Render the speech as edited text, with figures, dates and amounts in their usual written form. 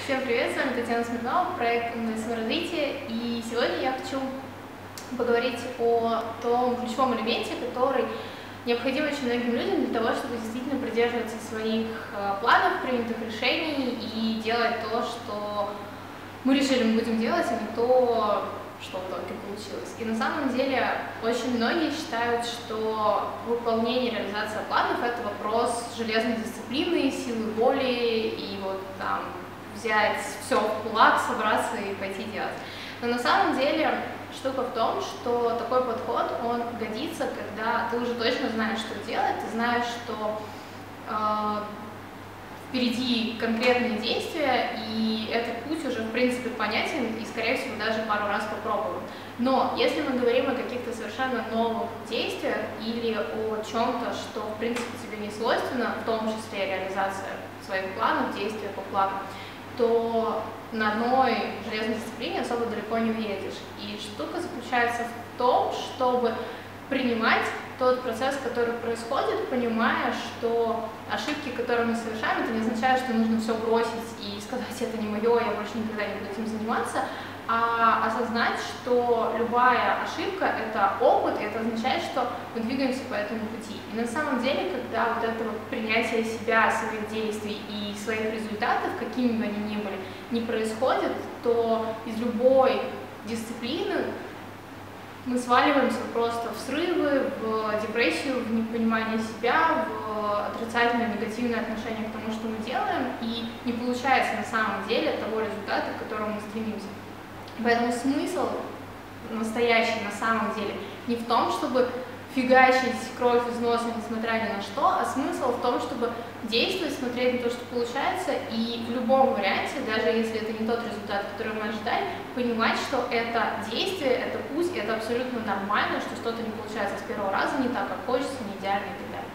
Всем привет, с вами Татьяна Смирнова, проект «Умное саморазвитие», и сегодня я хочу поговорить о том ключевом элементе, который необходим очень многим людям для того, чтобы действительно придерживаться своих планов, принятых решений и делать то, что мы решили мы будем делать, а не то, что в итоге получилось. И на самом деле очень многие считают, что выполнение и реализация планов — это вопрос железной дисциплины, силы воли и вот там взять все в кулак, собраться и пойти делать. Но на самом деле штука в том, что такой подход, он годится, когда ты уже точно знаешь, что делать, ты знаешь, что впереди конкретные действия, и этот путь уже в принципе понятен и, скорее всего, даже пару раз попробован. Но если мы говорим о каких-то совершенно новых действиях или о чем-то, что в принципе тебе не свойственно, в том числе реализация своих планов, действия по плану, то на одной железной дисциплине особо далеко не уедешь. И штука заключается в том, чтобы принимать тот процесс, который происходит, понимая, что ошибки, которые мы совершаем, это не означает, что нужно все бросить и сказать: это не мое, я больше никогда не буду этим заниматься, а осознать, что любая ошибка — это опыт, и это означает, что мы двигаемся по этому пути. И на самом деле, когда вот это вот принятие себя, своих действий и своих результатов, какими бы они ни были, не происходит, то из любой дисциплины мы сваливаемся просто в срывы, в депрессию, в непонимание себя, в отрицательное, негативное отношение к тому, что мы делаем, и не получается на самом деле того результата, к которому мы стремимся. Поэтому смысл настоящий на самом деле не в том, чтобы фигачить кровь из носа, несмотря ни на что, а смысл в том, чтобы действовать, смотреть на то, что получается, и в любом варианте, даже если это не тот результат, который мы ожидали, понимать, что это действие, это путь, и это абсолютно нормально, что что-то не получается с первого раза, не так, как хочется, не идеально и так далее.